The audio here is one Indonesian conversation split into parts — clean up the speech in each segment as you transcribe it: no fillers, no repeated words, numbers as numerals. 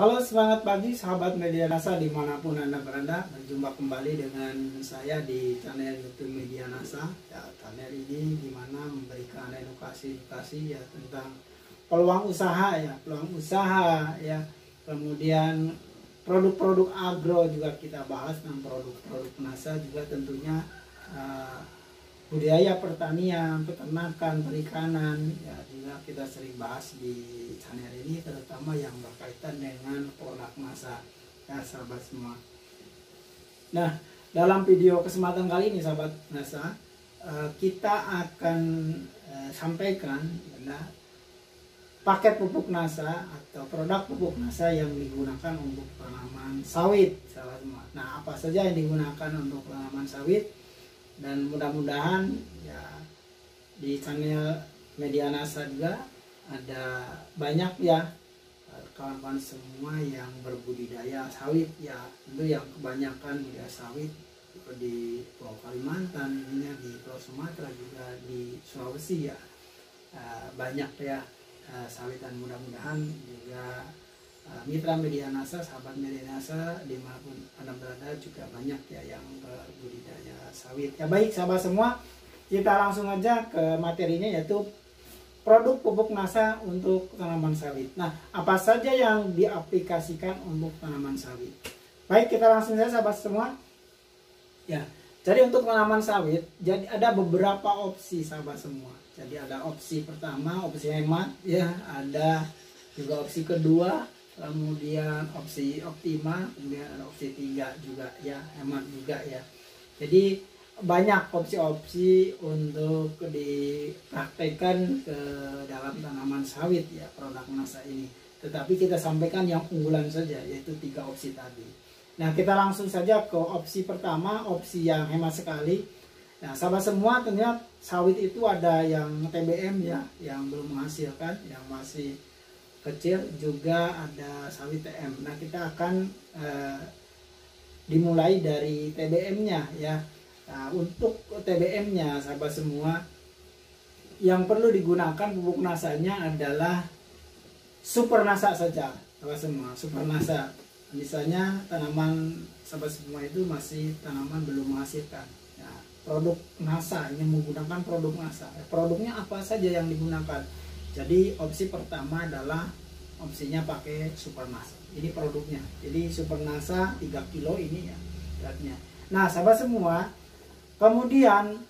Halo, semangat pagi sahabat Media NASA dimanapun Anda berada. Berjumpa kembali dengan saya di channel YouTube Media NASA. Ya, channel ini dimana memberikan edukasi ya tentang peluang usaha ya. Kemudian produk-produk agro juga kita bahas, dan produk-produk NASA juga tentunya budidaya pertanian, peternakan, perikanan ya juga kita sering bahas di channel ini, terutama yang berkaitan dengan produk NASA ya sahabat semua. Nah, dalam video kesempatan kali ini sahabat NASA, kita akan sampaikan ya, paket pupuk NASA atau produk pupuk NASA yang digunakan untuk tanaman sawit sahabat semua. Nah, apa saja yang digunakan untuk tanaman sawit? Dan mudah-mudahan ya di channel Media NASA juga ada banyak ya kawan-kawan semua yang berbudidaya sawit ya, tentu yang kebanyakan budidaya sawit di Pulau Kalimantan, di Pulau Sumatera, juga di Sulawesi ya, banyak ya sawit, dan mudah-mudahan juga mitra Media NASA, sahabat Media NASA dimanapun Anda berada juga banyak ya yang berbudidaya sawit ya. Baik sahabat semua, kita langsung aja ke materinya, yaitu produk pupuk NASA untuk tanaman sawit. Nah, apa saja yang diaplikasikan untuk tanaman sawit? Baik, kita langsung saja sahabat semua ya. Jadi untuk tanaman sawit, jadi ada beberapa opsi sahabat semua. Jadi ada opsi pertama, opsi hemat ya, ada juga opsi kedua, kemudian opsi optimal, kemudian ada opsi 3 juga ya, hemat juga ya. Jadi banyak opsi-opsi untuk dipraktekkan ke dalam tanaman sawit ya produk NASA ini. Tetapi kita sampaikan yang unggulan saja, yaitu 3 opsi tadi. Nah, kita langsung saja ke opsi pertama, opsi yang hemat sekali. Nah, sahabat semua, ternyata sawit itu ada yang TBM ya, yang belum menghasilkan, yang masih kecil, juga ada sawit TM. Nah, kita akan dimulai dari TBM-nya ya. Nah, untuk TBM-nya sahabat semua, yang perlu digunakan pupuk NASA-nya adalah Super NASA saja sahabat semua, Super NASA. Misalnya tanaman sahabat semua itu masih tanaman belum menghasilkan ya, produk NASA yang menggunakan produk NASA. Produknya apa saja yang digunakan? Jadi opsi pertama adalah opsinya pakai Super NASA. Ini produknya. Jadi Super NASA 3 kilo ini ya beratnya. Nah, sahabat semua, kemudian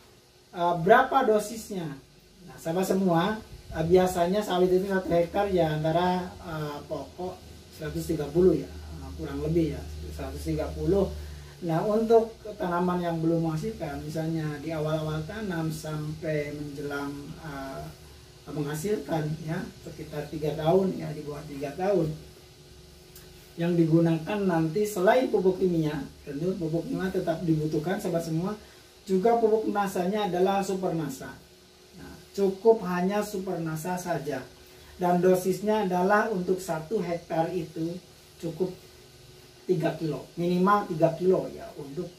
berapa dosisnya? Nah, sahabat semua, biasanya sawit itu 1 hektar ya antara pokok 130 ya, kurang lebih ya 130. Nah, untuk tanaman yang belum menghasilkan, misalnya di awal-awal tanam sampai menjelang menghasilkan ya sekitar 3 tahun ya, di bawah 3 tahun, yang digunakan nanti selain pupuk kimia, tentu pupuk kimia tetap dibutuhkan sahabat semua, juga pupuk nasanya adalah Super NASA. Nah, cukup hanya Super NASA saja, dan dosisnya adalah untuk 1 hektar itu cukup 3 kilo, minimal 3 kilo ya untuk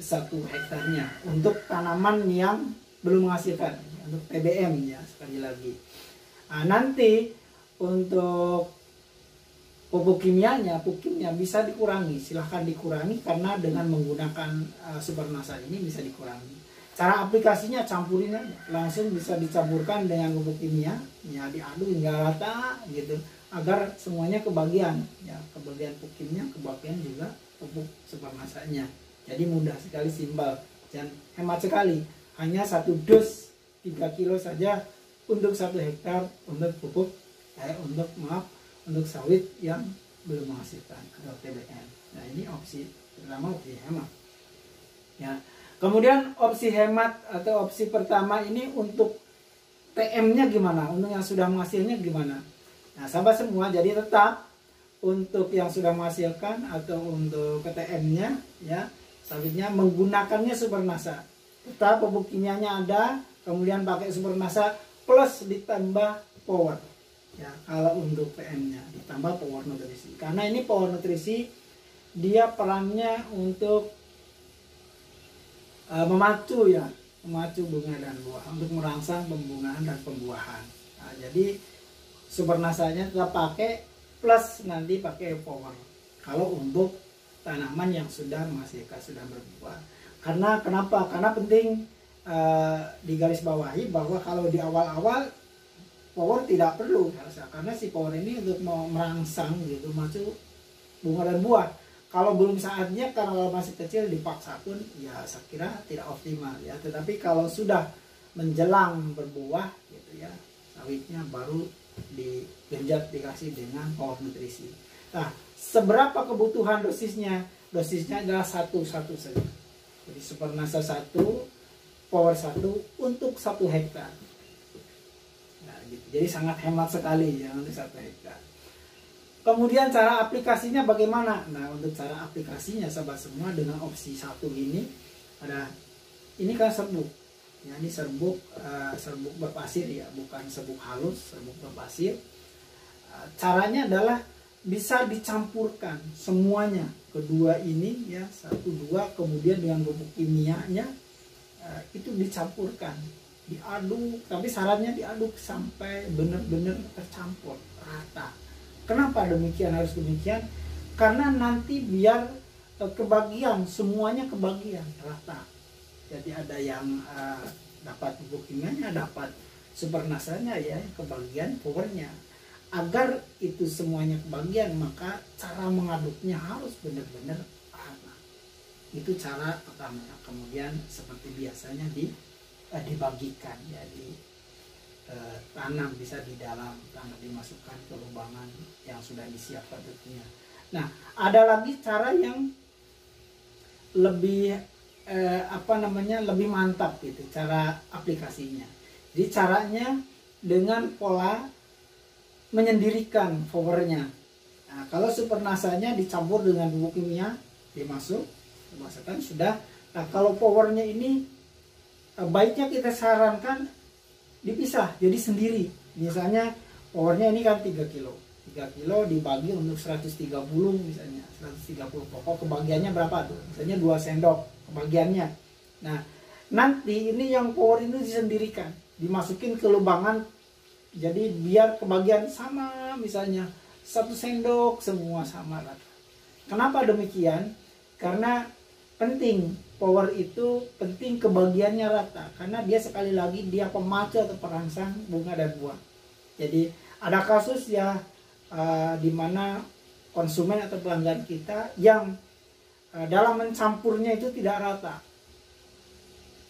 1 hektarnya, untuk tanaman yang belum menghasilkan, untuk TBM ya sekali lagi. Nah, nanti untuk pupuk kimianya bisa dikurangi, silahkan dikurangi, karena dengan menggunakan Super NASA ini bisa dikurangi. Cara aplikasinya campurin aja, langsung bisa dicampurkan dengan pupuk kimia ya, diaduk hingga rata gitu, agar semuanya kebagian ya, kebagian pupuk kimia, kebagian juga pupuk Super NASA-nya. Jadi mudah sekali, simpel dan hemat sekali, hanya 1 dos 3 kilo saja untuk 1 hektar untuk pupuk untuk sawit yang belum menghasilkan atau TBM. Nah, ini opsi pertama, opsi hemat ya. Kemudian opsi hemat atau opsi pertama ini untuk TM-nya gimana, untuk yang sudah menghasilnya gimana? Nah, sahabat semua, jadi tetap untuk yang sudah menghasilkan atau untuk TM-nya ya, sawitnya menggunakannya Super NASA. Tetap pupuk kimianya ada, kemudian pakai Super NASA plus ditambah power ya. Kalau untuk PM-nya ditambah power nutrisi, karena ini power nutrisi dia perannya untuk memacu bunga dan buah, untuk merangsang pembungaan dan pembuahan. Nah, jadi Super NASA-nya tetap pakai, plus nanti pakai power kalau untuk tanaman yang sudah menghasilkan, sudah berbuah. Karena kenapa? Karena penting digarisbawahi bahwa kalau di awal-awal power tidak perlu, karena si power ini untuk merangsang gitu masuk bunga dan buah. Kalau belum saatnya, karena kalau masih kecil dipaksa pun ya saya kira tidak optimal ya. Tetapi kalau sudah menjelang berbuah gitu ya, sawitnya baru digenjot, dikasih dengan power nutrisi. Nah, seberapa kebutuhan dosisnya? Dosisnya adalah satu saja. Jadi Supernasa 1, power 1 untuk 1 hektar. Nah, gitu. Jadi sangat hemat sekali ya untuk 1 hektar. Kemudian cara aplikasinya bagaimana? Nah, untuk cara aplikasinya sahabat semua dengan opsi 1 ini ada, ini kan serbuk. Ya, ini serbuk berpasir ya, bukan serbuk halus, serbuk berpasir. Caranya adalah bisa dicampurkan semuanya, kedua ini ya, 1, 2, kemudian dengan pupuk kimianya itu dicampurkan, diaduk, tapi syaratnya diaduk sampai benar-benar tercampur rata. Kenapa demikian, harus demikian? Karena nanti biar kebagian, semuanya kebagian rata. Jadi ada yang dapat pupuk kimianya, dapat Supernasanya ya, kebagian powernya. Agar itu semuanya kebagian, maka cara mengaduknya harus benar-benar rata. Itu cara pertama. Kemudian seperti biasanya dibagikan, jadi tanam bisa di dalam tanah, dimasukkan ke lubangan yang sudah disiapkan tentunya. Nah, ada lagi cara yang lebih lebih mantap gitu cara aplikasinya. Jadi caranya dengan pola menyendirikan powernya. Nah, kalau Supernasanya dicampur dengan pupuk kimia, dimasukkan sudah. Nah, kalau powernya ini baiknya kita sarankan dipisah, jadi sendiri. Misalnya powernya ini kan 3 kilo. 3 kilo dibagi untuk 130 misalnya. 130 pokok kebagiannya berapa tuh? Misalnya 2 sendok kebagiannya. Nah, nanti ini yang power itu disendirikan, dimasukin ke lubangan. Jadi biar kebagian sama, misalnya 1 sendok semua sama rata. Kenapa demikian? Karena penting power itu, penting kebagiannya rata, karena dia sekali lagi dia pemacu atau perangsang bunga dan buah. Jadi ada kasus ya di mana konsumen atau pelanggan kita yang dalam mencampurnya itu tidak rata,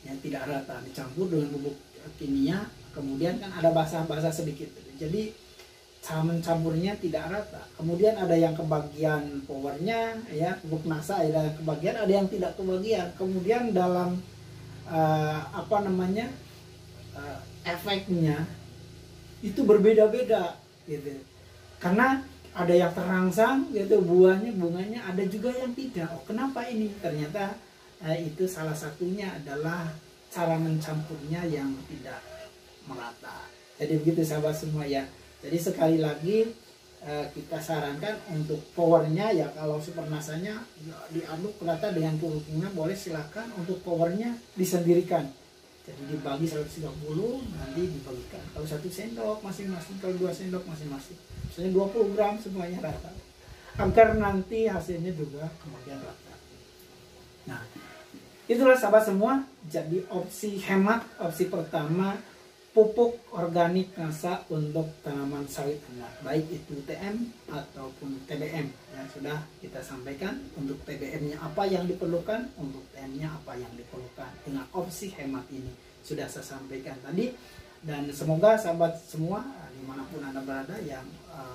ya tidak rata, dicampur dengan pupuk kimia, kemudian kan ada basah-basah sedikit, jadi cara mencampurnya tidak rata. Kemudian ada yang kebagian powernya ya, pupuk Nasa ada yang kebagian, ada yang tidak kebagian. Kemudian dalam efeknya itu berbeda-beda gitu, karena ada yang terangsang gitu bunganya, ada juga yang tidak. Oh, kenapa ini? Ternyata itu salah satunya adalah cara mencampurnya yang tidak merata. Jadi begitu sahabat semua ya. Jadi sekali lagi kita sarankan untuk powernya ya, kalau Supernasanya ya, diaduk rata dengan pupuk kimia boleh, silakan. Untuk powernya disendirikan, jadi dibagi 130, nanti dibagikan. Kalau 1 sendok masing-masing, kalau 2 sendok masing-masing, misalnya 20 gram semuanya rata, agar nanti hasilnya juga kemudian rata. Nah, itulah sahabat semua. Jadi opsi hemat, opsi pertama, pupuk organik Nasa untuk tanaman sawit Anda, baik itu TM ataupun TBM. Ya, sudah kita sampaikan untuk TBM-nya apa yang diperlukan, untuk TM-nya apa yang diperlukan. Dengan opsi hemat ini sudah saya sampaikan tadi. Dan semoga sahabat semua dimanapun Anda berada yang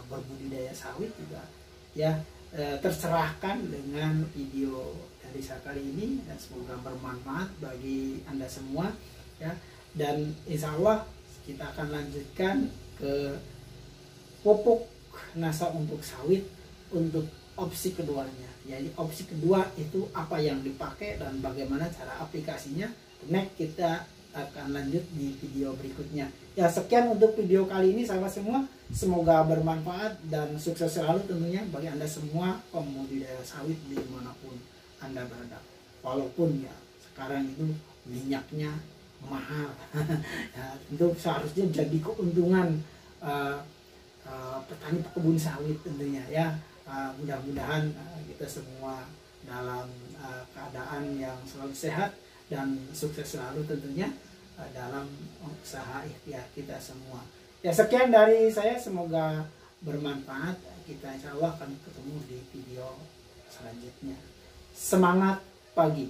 berbudidaya sawit juga ya tercerahkan dengan video dari saya kali ini, dan semoga bermanfaat bagi Anda semua ya. Dan insya Allah kita akan lanjutkan ke pupuk Nasa untuk sawit untuk opsi keduanya. Jadi opsi kedua itu apa yang dipakai dan bagaimana cara aplikasinya. Next kita akan lanjut di video berikutnya. Ya, sekian untuk video kali ini sahabat semua. Semoga bermanfaat dan sukses selalu tentunya bagi Anda semua pembudidaya sawit dimanapun Anda berada. Walaupun ya sekarang itu minyaknya mahal, ya, itu seharusnya jadi keuntungan petani pekebun sawit tentunya ya. Mudah-mudahan kita semua dalam keadaan yang selalu sehat dan sukses selalu tentunya dalam usaha ikhtiar kita semua. Ya, sekian dari saya, semoga bermanfaat. Kita insya Allah akan ketemu di video selanjutnya. Semangat pagi.